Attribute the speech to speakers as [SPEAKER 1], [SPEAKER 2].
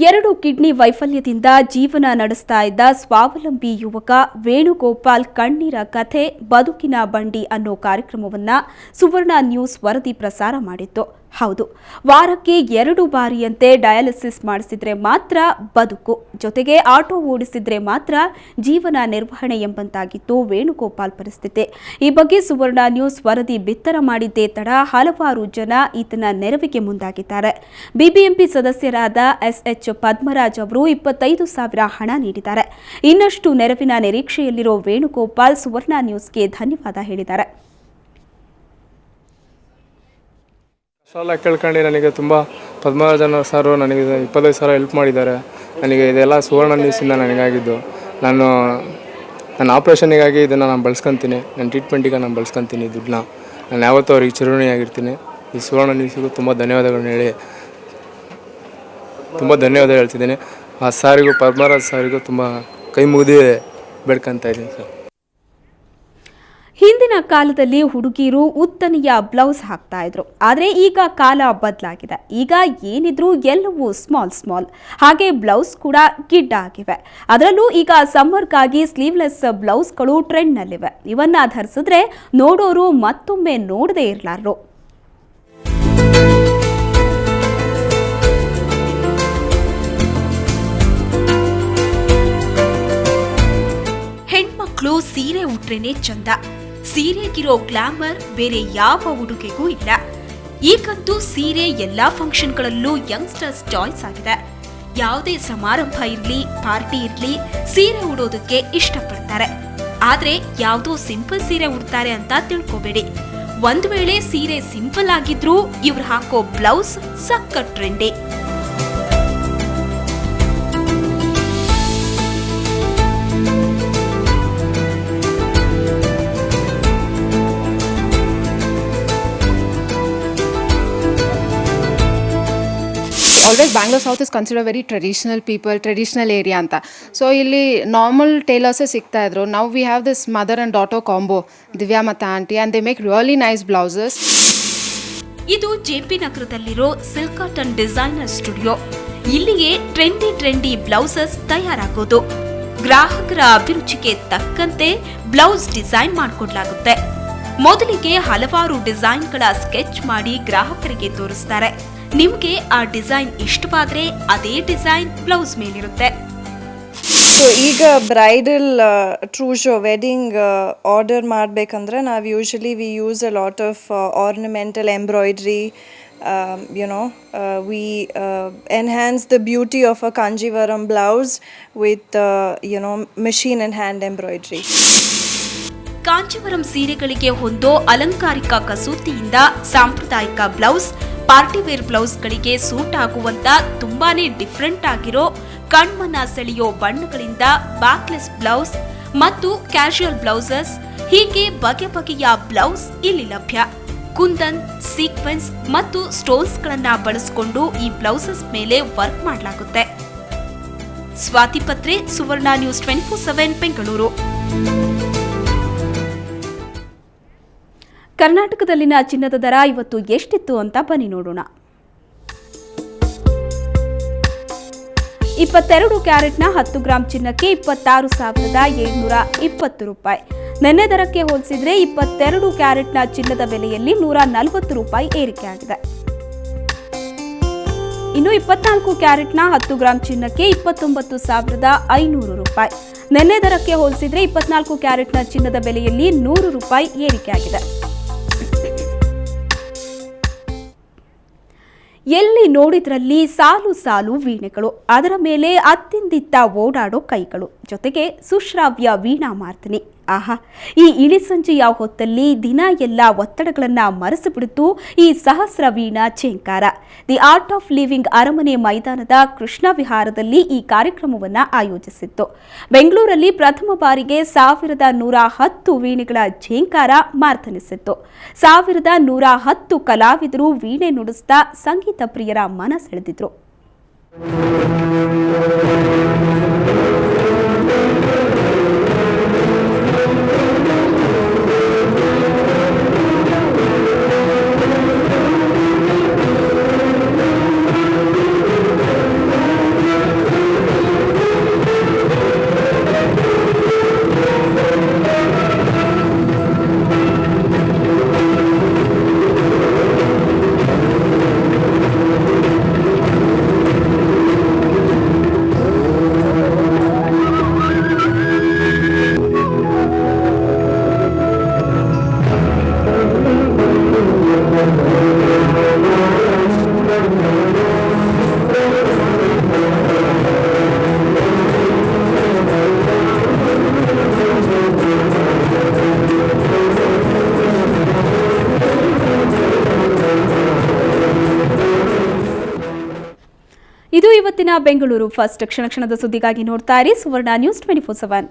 [SPEAKER 1] 2 kidney ವೈಫಲ್ಯದಿಂದ ಜೀವನ ನಡೆಸ್ತಾ ಇದ್ದ ಸ್ವಾವಲಂಬಿ ಯುವಕ ವೇಣುಗೋಪಾಲ್ ಕಣ್ಣೀರ ಕಥೆ ಬದುಕಿನ ಬಂಡಿ ಅನ್ನೋ ಕಾರ್ಯಕ್ರಮವನ್ನ ಸುವರ್ಣ ನ್ಯೂಸ್ ವರದಿ ಪ್ರಸಾರ ಮಾಡಿತ್ತು. ಹೌದು, ವಾರಕ್ಕೆ 2 ಬಾರಿಯಂತೆ ಡಯಾಲಿಸಿಸ್ ಮಾಡಿಸಿದ್ರೆ ಮಾತ್ರ ಬದುಕು, ಜೊತೆಗೆ ಆಟೋ ಓಡಿಸಿದ್ರೆ ಮಾತ್ರ ಜೀವನ ನಿರ್ವಹಣೆ ಎಂಬಂತಾಗಿತ್ತು ವೇಣುಗೋಪಾಲ್ ಪರಿಸ್ಥಿತಿ. ಈ ಬಗ್ಗೆ ಸುವರ್ಣ ನ್ಯೂಸ್ ವರದಿ ಬಿತ್ತರ ಮಾಡಿದ್ದೇ ತಡ ಹಲವಾರು ಜನ ಈತನ ನೆರವಿಗೆ ಮುಂದಾಗಿದ್ದಾರೆ. ಬಿಬಿಎಂಪಿ ಸದಸ್ಯರಾದ SH ಪದ್ಮರಾಜ್ ಅವರು 25,000 ಹಣ ನೀಡಿದ್ದಾರೆ. ಇನ್ನಷ್ಟು ನೆರವಿನ ನಿರೀಕ್ಷೆಯಲ್ಲಿರೋ ವೇಣುಗೋಪಾಲ್ ಸುವರ್ಣ ನ್ಯೂಸ್ಗೆ ಧನ್ಯವಾದ ಹೇಳಿದ್ದಾರೆ.
[SPEAKER 2] ಎಲ್ಲ ಕೇಳ್ಕೊಂಡು ನನಗೆ ತುಂಬ ಪದ್ಮರಾಜನ್ ಸರ್ ನನಗೆ 25,000 ಹೆಲ್ಪ್ ಮಾಡಿದ್ದಾರೆ. ನನಗೆ ಇದೆಲ್ಲ ಸುವರ್ಣ ನ್ಯೂಸಿಂದ ನನಗಾಗಿದ್ದು. ನನ್ನ ಆಪ್ರೇಷನಿಗಾಗಿ ಇದನ್ನು ನಾನು ಬಳಸ್ಕೊತೀನಿ, ನನ್ನ ಟ್ರೀಟ್ಮೆಂಟಿಗೆ ನಾನು ಬಳಸ್ಕೊತೀನಿ ದುಡ್ಡನ್ನ. ನಾನು ಯಾವತ್ತೂ ಅವ್ರಿಗೆ ಚಿರಋಣಿಯಾಗಿರ್ತೀನಿ. ಈ ಸುವರ್ಣ ನ್ಯೂಸಿಗೂ ತುಂಬ ಧನ್ಯವಾದಗಳನ್ನ ಹೇಳಿ ತುಂಬ ಧನ್ಯವಾದ ಹೇಳ್ತಿದ್ದೀನಿ. ಆ ಸಾರಿಗೂ ಪದ್ಮರಾಜ್ ಸಾರಿಗೂ ತುಂಬ ಕೈ ಮುಗಿದು ಬೇಡ್ಕೊತಾ ಇದ್ದೀನಿ ಸರ್.
[SPEAKER 1] ಹಿಂದಿನ ಕಾಲದಲ್ಲಿ ಹುಡುಗಿಯರು ಉದ್ದನೆಯ ಬ್ಲೌಸ್ ಹಾಕ್ತಾ ಇದ್ರು, ಆದರೆ ಈಗ ಕಾಲ ಬದಲಾಗಿದೆ. ಈಗ ಏನಿದ್ರು ಎಲ್ಲವೂ ಸ್ಮಾಲ್ ಹಾಗೆ ಬ್ಲೌಸ್ ಕೂಡ ಗಿಡ್ಡ ಆಗಿವೆ. ಅದರಲ್ಲೂ ಈಗ ಸಮ್ಮರ್ಗಾಗಿ ಸ್ಲೀವ್ಲೆಸ್ ಬ್ಲೌಸ್ಗಳು ಟ್ರೆಂಡ್ನಲ್ಲಿವೆ. ಇವನ್ನ ಧರಿಸಿದ್ರೆ ನೋಡೋರು ಮತ್ತೊಮ್ಮೆ ನೋಡದೇ ಇರಲಾರು. ಹೆಣ್ಮಕ್ಳು ಸೀರೆ ಉಟ್ರೇನೆ ಚಂದ. ಸೀರೆಗಿರೋ ಗ್ಲಾಮರ್ ಬೇರೆ ಯಾವ ಉಡುಗೆಗೂ ಇಲ್ಲ. ಈಗಂತೂ ಸೀರೆ ಎಲ್ಲಾ ಫಂಕ್ಷನ್ಗಳಲ್ಲೂ ಯಂಗ್ಸ್ಟರ್ಸ್ ಚಾಯ್ಸ್ ಆಗಿದೆ. ಯಾವುದೇ ಸಮಾರಂಭ ಇರ್ಲಿ, ಪಾರ್ಟಿ ಇರ್ಲಿ, ಸೀರೆ ಉಡೋದಕ್ಕೆ ಇಷ್ಟಪಡ್ತಾರೆ. ಆದ್ರೆ ಯಾವುದೋ ಸಿಂಪಲ್ ಸೀರೆ ಉಡ್ತಾರೆ ಅಂತ ತಿಳ್ಕೋಬೇಡಿ. ಒಂದ್ ವೇಳೆ ಸೀರೆ ಸಿಂಪಲ್ ಆಗಿದ್ರೂ ಇವ್ರು ಹಾಕೋ ಬ್ಲೌಸ್ ಸಖತ್ trendy.
[SPEAKER 3] Always Bangalore South is considered very traditional people, traditional area anta. So illi normal tailors ಸಿಗ್ತಾ ಇದ್ರು. Now we have this mother and daughter combo, Divya Mata aunty, and they make really nice blouses.
[SPEAKER 1] ಇದು JP ನಗರದಲ್ಲಿರೋ silk cotton designer studio. ಇಲ್ಲಿಗೆ trendy blouses ತಯಾರಾಗೋದು. ಗ್ರಾಹಕರ ಅಭಿರುಚಿಗೆ ತಕ್ಕಂತೆ blouse design ಮಾಡಿಕೊಡ್ಲಾಗುತ್ತೆ. ಮೊದಲಿಗೆ ಹಲವಾರು ಡಿಸೈನ್ಗಳ ಸ್ಕೆಚ್ ಮಾಡಿ ಗ್ರಾಹಕರಿಗೆ ತೋರಿಸ್ತಾರೆ. ನಿಮಗೆ ಆ ಡಿಸೈನ್ ಇಷ್ಟವಾದ್ರೆ ಅದೇ ಡಿಸೈನ್ ಬ್ಲೌಸ್ ಮೇಲಿರುತ್ತೆ.
[SPEAKER 4] ಸೊ ಈಗ bridal true show wedding order ಮಾಡಬೇಕಂದ್ರೆ ನಾವು usually we use a lot of ornamental embroidery. We enhance the beauty of a Kanjivaram blouse with machine and hand embroidery.
[SPEAKER 1] Kanjeevaram ಸೀರೆಗಳಿಗೆ ಹೊಂದೋ ಅಲಂಕಾರಿಕ ಕಸೂತಿಯಿಂದ ಸಾಂಪ್ರದಾಯಿಕ ಬ್ಲೌಸ್, ಪಾರ್ಟಿ ವೇರ್ ಬ್ಲೌಸ್ಗಳಿಗೆ ಸೂಟ್ ಆಗುವಂತ ತುಂಬಾನೇ different ಆಗಿರೋ ಕಣ್ಮನ ಸೆಳೆಯೋ ಬಣ್ಣಗಳಿಂದ ಬ್ಯಾಕ್ಲೆಸ್ ಬ್ಲೌಸ್ ಮತ್ತು ಕ್ಯಾಶುಯಲ್ ಬ್ಲೌಸಸ್, ಹೀಗೆ ಬಗೆಯ ಬ್ಲೌಸ್ ಇಲ್ಲಿ ಲಭ್ಯ. ಕುಂದನ್, ಸೀಕ್ವೆನ್ಸ್ ಮತ್ತು ಸ್ಟೋನ್ಸ್ಗಳನ್ನ ಬಳಸಿಕೊಂಡು ಈ ಬ್ಲೌಸಸ್ ಮೇಲೆ ವರ್ಕ್ ಮಾಡಲಾಗುತ್ತೆ. ಸ್ವಾತಿ ಪತ್ರೆ, ಸುವರ್ಣ ನ್ಯೂಸ್ 24/7 ಬೆಂಗಳೂರು. ಕರ್ನಾಟಕದಲ್ಲಿನ ಚಿನ್ನದ ದರ ಇವತ್ತು ಎಷ್ಟಿತ್ತು ಅಂತ ಬನ್ನಿ ನೋಡೋಣ. 22 ಕ್ಯಾರೆಟ್ನ 10 ಗ್ರಾಂ ಚಿನ್ನಕ್ಕೆ 26,720 ರೂಪಾಯಿ. ನಿನ್ನೆ ದರಕ್ಕೆ ಹೋಲಿಸಿದ್ರೆ 22 ಕ್ಯಾರೆಟ್ನ ಚಿನ್ನದ ಬೆಲೆಯಲ್ಲಿ 140 ರೂಪಾಯಿ ಏರಿಕೆಯಾಗಿದೆ. ಇನ್ನು 24 ಕ್ಯಾರೆಟ್ನ 10 ಗ್ರಾಂ ಚಿನ್ನಕ್ಕೆ 29,500 ರೂಪಾಯಿ. ನಿನ್ನೆ ದರಕ್ಕೆ ಹೋಲಿಸಿದ್ರೆ 24 ಕ್ಯಾರೆಟ್ನ ಚಿನ್ನದ ಬೆಲೆಯಲ್ಲಿ 100 ರೂಪಾಯಿ ಏರಿಕೆಯಾಗಿದೆ. ಎಲ್ಲಿ ನೋಡಿದ್ರಲ್ಲಿ ಸಾಲು ವೀಣೆಗಳು, ಅದರ ಮೇಲೆ ಅತ್ತಿಂದಿತ್ತ ಓಡಾಡೋ ಕೈಗಳು, ಜೊತೆಗೆ ಸುಶ್ರಾವ್ಯ ವೀಣಾ ಮಾರ್ತಿನಿ. ಆಹಾ, ಈ ಇಳಿಸಂಜೆಯ ಹೊತ್ತಲ್ಲಿ ದಿನ ಎಲ್ಲ ಒತ್ತಡಗಳನ್ನ ಮರೆಸಿಬಿಡುತ್ತು ಈ ಸಹಸ್ರ ವೀಣಾ ಛೇಂಕಾರ. ದಿ ಆರ್ಟ್ ಆಫ್ ಲಿವಿಂಗ್ ಅರಮನೆ ಮೈದಾನದ ಕೃಷ್ಣ ವಿಹಾರದಲ್ಲಿ ಈ ಕಾರ್ಯಕ್ರಮವನ್ನು ಆಯೋಜಿಸಿತ್ತು. ಬೆಂಗಳೂರಲ್ಲಿ ಪ್ರಥಮ ಬಾರಿಗೆ 1,110 ವೀಣೆಗಳ ಛೇಂಕಾರ ಮಾರ್ತನಿಸಿತ್ತು. 1,110 ಕಲಾವಿದರು ವೀಣೆ ನುಡಿಸ್ತಾ ಸಂಗೀತ ಪ್ರಿಯರ ಮನ ಸೆಳೆದಿದ್ರು. ಇದು ಇವತ್ತಿನ ಬೆಂಗಳೂರು ಫಸ್ಟ್ ಕ್ಷಣ ಕ್ಷಣದ ಸುದ್ದಿಗಾಗಿ ನೋಡ್ತಾ ಇರಿ ಸುವರ್ಣ ನ್ಯೂಸ್ 24/7.